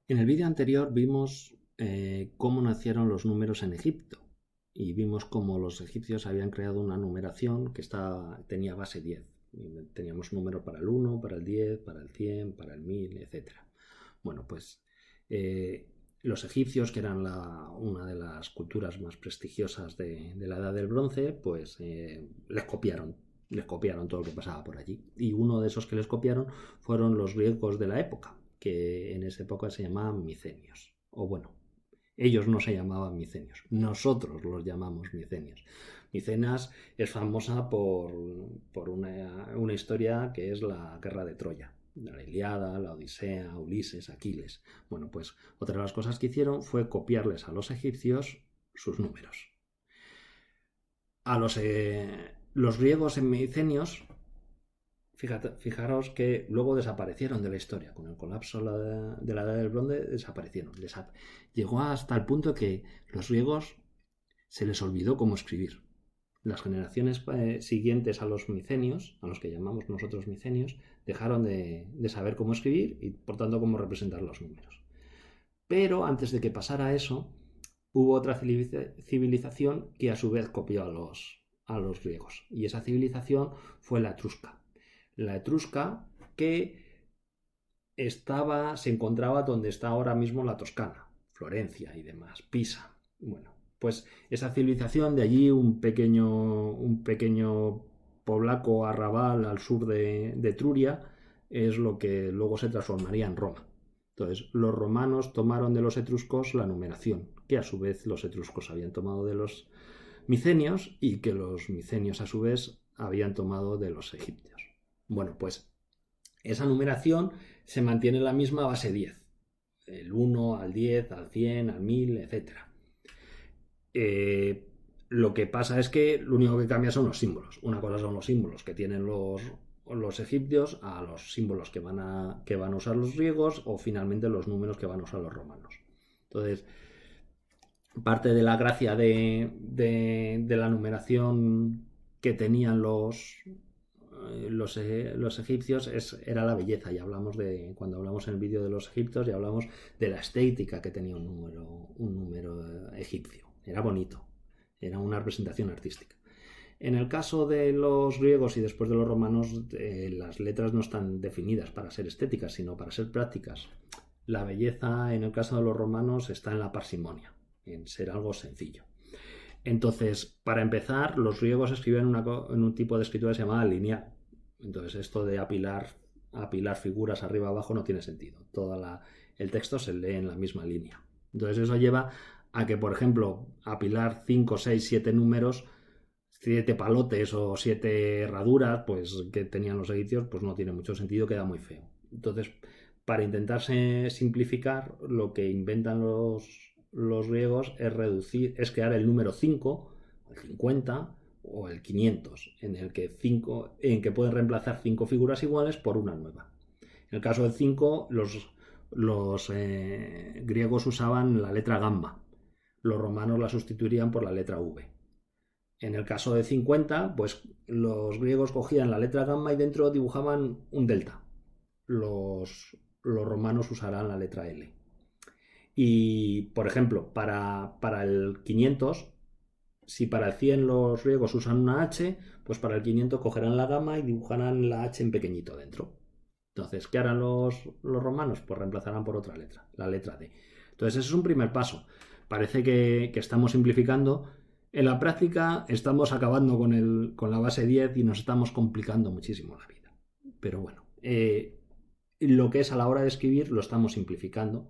En el vídeo anterior vimos cómo nacieron los números en Egipto y vimos cómo los egipcios habían creado una numeración que tenía base 10. Teníamos números para el 1, para el 10, para el 100, para el 1000, etc. Bueno, pues los egipcios, que eran una de las culturas más prestigiosas de la Edad del Bronce, pues les copiaron todo lo que pasaba por allí. Y uno de esos que les copiaron fueron los griegos de la época, que en esa época se llamaban micenios. O bueno, ellos no se llamaban micenios, nosotros los llamamos micenios. Micenas es famosa por una historia que es la guerra de Troya. La Ilíada, la Odisea, Ulises, Aquiles. Bueno, pues otra de las cosas que hicieron fue copiarles a los egipcios sus números. Los griegos en micenios, fijaros que luego desaparecieron de la historia. Con el colapso de la Edad del Bronce desaparecieron. Llegó hasta el punto que los griegos se les olvidó cómo escribir. Las generaciones siguientes a los micenios, a los que llamamos nosotros micenios, dejaron de saber cómo escribir y por tanto cómo representar los números. Pero antes de que pasara eso, hubo otra civilización que a su vez copió a los griegos. Y esa civilización fue la etrusca. La etrusca que se encontraba donde está ahora mismo la Toscana, Florencia y demás, Pisa. Bueno, pues esa civilización de allí, un pequeño poblaco arrabal al sur de Etruria, es lo que luego se transformaría en Roma. Entonces, los romanos tomaron de los etruscos la numeración, que a su vez los etruscos habían tomado de los micenios y que los micenios a su vez habían tomado de los egipcios. Bueno, pues esa numeración se mantiene en la misma base 10. El 1 al 10, al 100, al 1000, etc. Lo que pasa es que lo único que cambia son los símbolos. Una cosa son los símbolos que tienen los egipcios a los símbolos que van a usar los griegos o finalmente los números que van a usar los romanos. Entonces, parte de la gracia de la numeración que tenían los egipcios era la belleza. Y cuando hablamos en el vídeo de los egipcios, ya hablamos de la estética que tenía un número egipcio. Era bonito, era una representación artística. En el caso de los griegos y después de los romanos, las letras no están definidas para ser estéticas, sino para ser prácticas. La belleza, en el caso de los romanos, está en la parsimonia, en ser algo sencillo. Entonces, para empezar, los griegos escribían en un tipo de escritura que se llamaba lineal. Entonces, esto de apilar figuras arriba abajo no tiene sentido. El texto se lee en la misma línea. Entonces, eso lleva a que, por ejemplo, apilar 5, 6, 7 números, 7 palotes o 7 herraduras, pues que tenían los egipcios, pues no tiene mucho sentido, queda muy feo. Entonces, para intentarse simplificar, lo que inventan los griegos es crear el número 5, el 50 o el 500, en que pueden reemplazar 5 figuras iguales por una nueva. En el caso del 5, los griegos usaban la letra gamma, los romanos la sustituirían por la letra V. En el caso de 50, pues los griegos cogían la letra gamma y dentro dibujaban un delta. Los romanos usarán la letra L. Y, por ejemplo, para el 500, si para el 100 los griegos usan una H, pues para el 500 cogerán la gamma y dibujarán la H en pequeñito dentro. Entonces, ¿qué harán los romanos? Pues reemplazarán por otra letra, la letra D. Entonces, ese es un primer paso. Parece que estamos simplificando. En la práctica estamos acabando con la base 10 y nos estamos complicando muchísimo la vida. Pero bueno, lo que es a la hora de escribir lo estamos simplificando.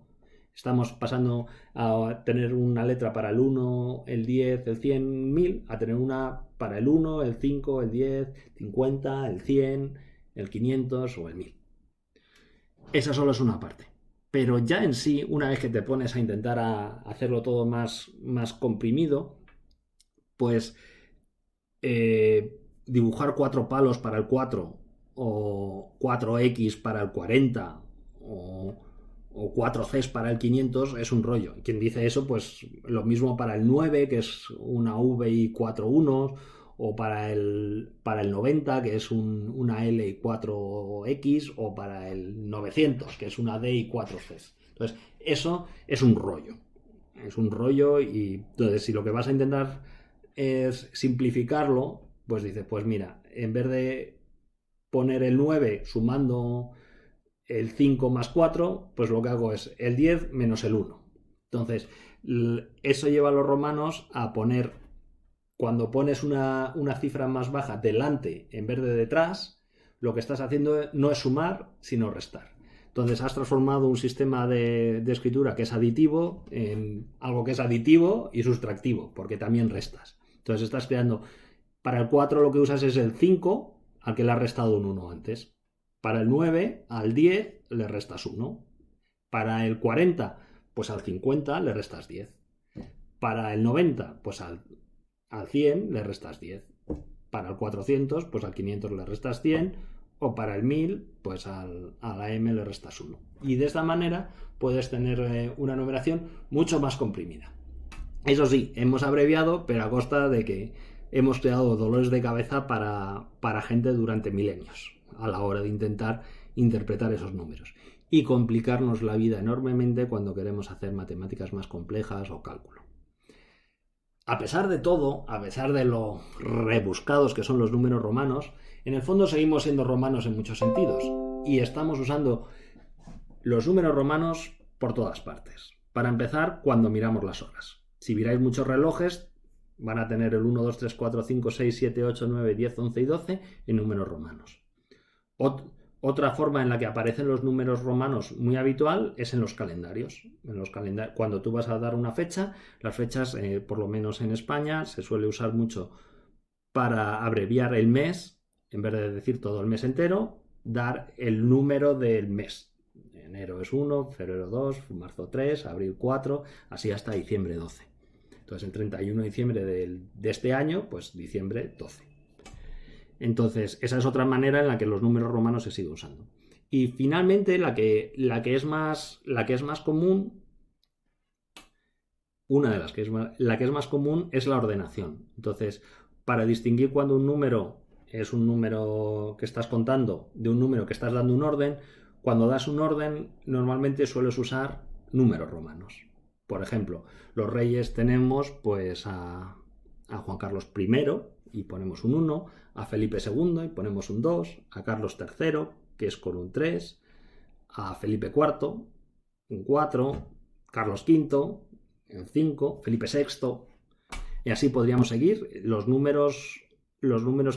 Estamos pasando a tener una letra para el 1, el 10, el 100, 1000, a tener una para el 1, el 5, el 10, 50, el 100, el 500 o el 1000. Esa solo es una parte. Pero ya en sí, una vez que te pones a intentar hacerlo todo más comprimido, pues dibujar 4 palos para el 4 o 4X para el 40 o 4Cs para el 500 es un rollo. Quien dice eso, pues lo mismo para el 9, que es una V y 4 unos, o para el 90, que es una L y 4X, o para el 900, que es una D y 4 Cs. Entonces, eso es un rollo. Es un rollo y entonces si lo que vas a intentar es simplificarlo, pues dices, pues mira, en vez de poner el 9 sumando el 5 más 4, pues lo que hago es el 10 menos el 1. Entonces, eso lleva a los romanos a poner, cuando pones una cifra más baja delante en vez de detrás, lo que estás haciendo no es sumar, sino restar. Entonces has transformado un sistema de escritura que es aditivo en algo que es aditivo y sustractivo, porque también restas. Entonces estás creando, para el 4 lo que usas es el 5, al que le has restado un 1 antes. Para el 9, al 10 le restas 1. Para el 40, pues al 50 le restas 10. Para el 90, pues al 100 le restas 10. Para el 400, pues al 500 le restas 100. O para el 1000, pues a la M le restas 1. Y de esta manera puedes tener una numeración mucho más comprimida. Eso sí, hemos abreviado, pero a costa de que hemos creado dolores de cabeza para gente durante milenios a la hora de intentar interpretar esos números y complicarnos la vida enormemente cuando queremos hacer matemáticas más complejas o cálculo. A pesar de todo, a pesar de lo rebuscados que son los números romanos, en el fondo seguimos siendo romanos en muchos sentidos y estamos usando los números romanos por todas partes. Para empezar, cuando miramos las horas. Si miráis muchos relojes, van a tener el 1, 2, 3, 4, 5, 6, 7, 8, 9, 10, 11 y 12 en números romanos. Otra forma en la que aparecen los números romanos muy habitual es en los calendarios. Cuando tú vas a dar una fecha, las fechas, por lo menos en España, se suele usar mucho para abreviar el mes, en vez de decir todo el mes entero, dar el número del mes. Enero es 1, febrero 2, marzo 3, abril 4, así hasta diciembre 12. Entonces el 31 de diciembre de este año, pues diciembre 12. Entonces esa es otra manera en la que los números romanos se siguen usando. Y finalmente la que es más común, una de las que es la que es más común es la ordenación. Entonces, para distinguir cuando un número es un número que estás contando de un número que estás dando un orden, cuando das un orden normalmente sueles usar números romanos. Por ejemplo, los reyes tenemos pues a Juan Carlos I y ponemos un 1, a Felipe II y ponemos un 2, a Carlos III, que es con un 3, a Felipe IV, un 4, Carlos V, un 5, Felipe VI, y así podríamos seguir. Los números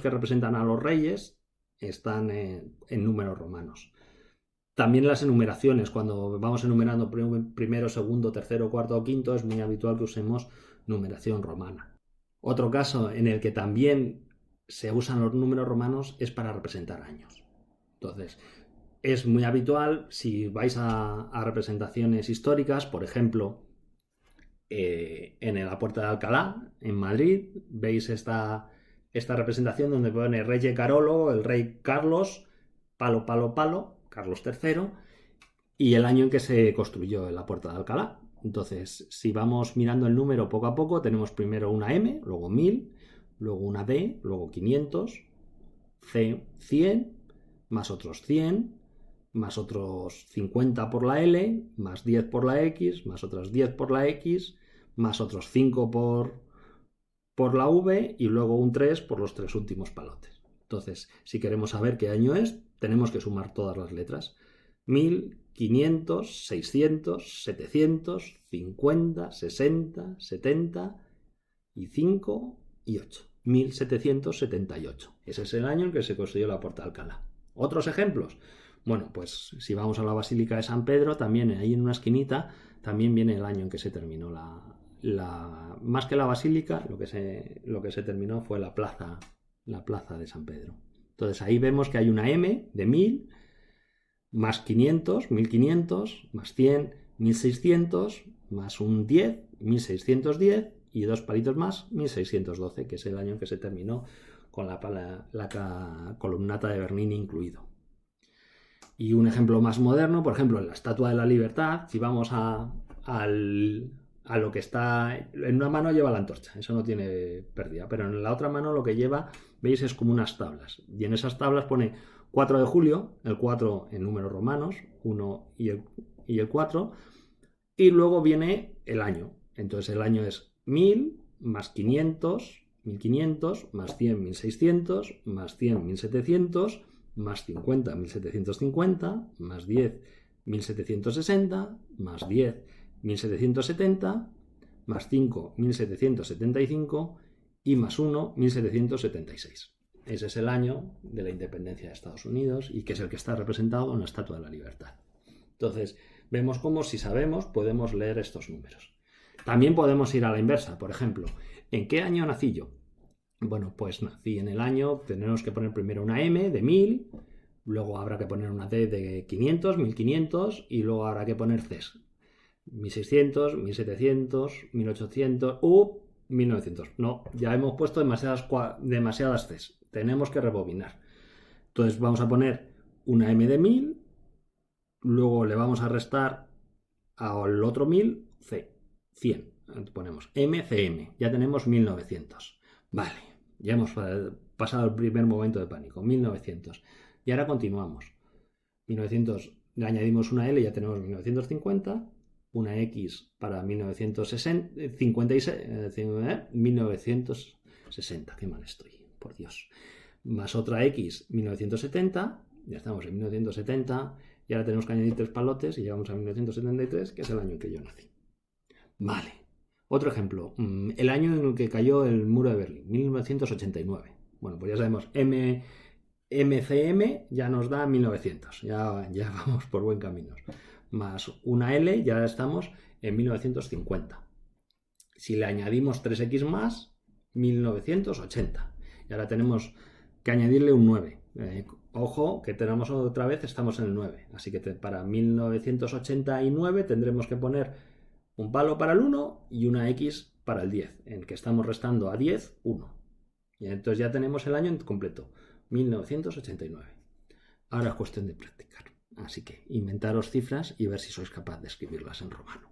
que representan a los reyes están en números romanos. También las enumeraciones, cuando vamos enumerando primero, segundo, tercero, cuarto o quinto, es muy habitual que usemos numeración romana. Otro caso en el que también se usan los números romanos es para representar años. Entonces, es muy habitual si vais a representaciones históricas, por ejemplo, en la Puerta de Alcalá, en Madrid, veis esta representación donde pone Rey Carolo, el rey Carlos, palo, palo, palo, Carlos III, y el año en que se construyó la Puerta de Alcalá. Entonces, si vamos mirando el número poco a poco, tenemos primero una M, luego 1000, luego una D, luego 500, C 100, más otros 100, más otros 50 por la L, más 10 por la X, más otros 10 por la X, más otros 5 por la V y luego un 3 por los tres últimos palotes. Entonces, si queremos saber qué año es, tenemos que sumar todas las letras. 1000, 500, 600, 700, 50, 60, 70 y 5 y 8. 1778. Ese es el año en que se construyó la Puerta de Alcalá. ¿Otros ejemplos? Bueno, pues si vamos a la Basílica de San Pedro, también ahí en una esquinita, también viene el año en que se terminó más que la Basílica, lo que se terminó fue la plaza de San Pedro. Entonces ahí vemos que hay una M de 1000, más 500, 1500, más 100, 1600, más un 10, 1610 y dos palitos más, 1612, que es el año en que se terminó con la columnata de Bernini incluido. Y un ejemplo más moderno, por ejemplo, en la Estatua de la Libertad, si vamos a lo que está en una mano lleva la antorcha, eso no tiene pérdida, pero en la otra mano lo que lleva, veis, es como unas tablas, y en esas tablas pone 4 de julio, el 4 en números romanos, 1 y y el 4, y luego viene el año. Entonces el año es 1000 más 500, 1500, más 100, 1600, más 100, 1700, más 50, 1750, más 10, 1760, más 10, 1770, más 5, 1775 y más 1, 1776. Ese es el año de la independencia de Estados Unidos y que es el que está representado en la Estatua de la Libertad. Entonces, vemos cómo si sabemos podemos leer estos números. También podemos ir a la inversa, por ejemplo, ¿en qué año nací yo? Bueno, pues nací en el año, tenemos que poner primero una M de 1000, luego habrá que poner una D de 500, 1500 y luego habrá que poner Cs. 1600, 1700, 1800 u 1900. No, ya hemos puesto demasiadas Cs. Tenemos que rebobinar. Entonces vamos a poner una M de 1000, luego le vamos a restar al otro 1000 C, 100. Ponemos MCM, ya tenemos 1900. Vale, ya hemos pasado el primer momento de pánico, 1900. Y ahora continuamos. 1900, le añadimos una L y ya tenemos 1950. Una X para 1960, qué mal estoy, por Dios. Más otra X, 1970, ya estamos en 1970, y ahora tenemos que añadir 3 palotes y llegamos a 1973, que es el año en que yo nací. Vale, otro ejemplo, el año en el que cayó el muro de Berlín, 1989. Bueno, pues ya sabemos, MCM ya nos da 1900, ya vamos por buen camino. Más una L, ya estamos en 1950. Si le añadimos 3X más, 1980. Y ahora tenemos que añadirle un 9. Ojo, que tenemos otra vez, estamos en el 9. Así que para 1989 tendremos que poner un palo para el 1 y una X para el 10, en el que estamos restando a 10, 1. Y entonces ya tenemos el año completo, 1989. Ahora es cuestión de practicar. Así que inventaros cifras y ver si sois capaz de escribirlas en romano.